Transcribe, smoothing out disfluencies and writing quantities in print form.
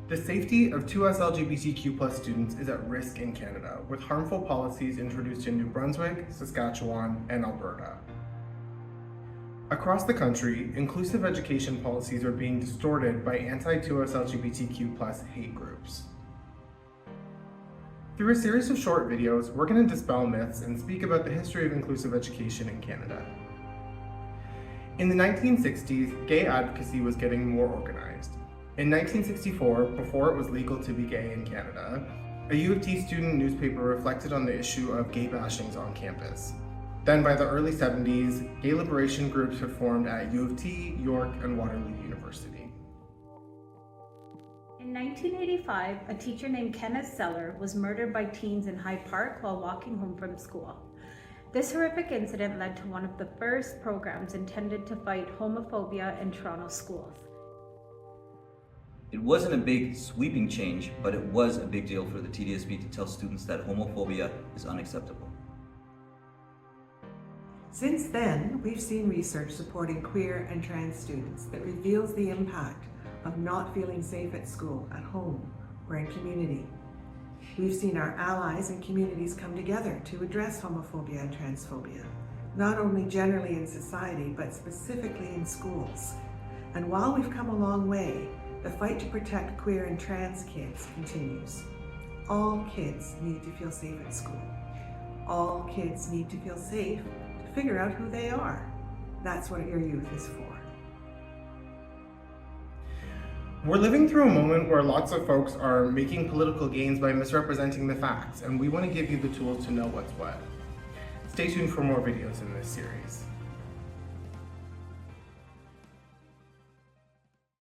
The safety of 2S LGBTQ+ students is at risk in Canada, with harmful policies introduced in New Brunswick, Saskatchewan, and Alberta. Across the country, inclusive education policies are being distorted by anti-2S LGBTQ+ hate groups. Through a series of short videos, we're going to dispel myths and speak about the history of inclusive education in Canada. In the 1960s, gay advocacy was getting more organized. In 1964, before it was legal to be gay in Canada, a U of T student newspaper reflected on the issue of gay bashings on campus. Then by the early 70s, gay liberation groups had formed at U of T, York, and Waterloo University. In 1985, a teacher named Kenneth Seller was murdered by teens in Hyde Park while walking home from school. This horrific incident led to one of the first programs intended to fight homophobia in Toronto schools. It wasn't a big sweeping change, but it was a big deal for the TDSB to tell students that homophobia is unacceptable. Since then, we've seen research supporting queer and trans students that reveals the impact of not feeling safe at school, at home, or in community. We've seen our allies and communities come together to address homophobia and transphobia, not only generally in society, but specifically in schools. And while we've come a long way, the fight to protect queer and trans kids continues. All kids need to feel safe at school. All kids need to feel safe to figure out who they are. That's what your youth is for. We're living through a moment where lots of folks are making political gains by misrepresenting the facts, and we want to give you the tools to know what's what. Stay tuned for more videos in this series.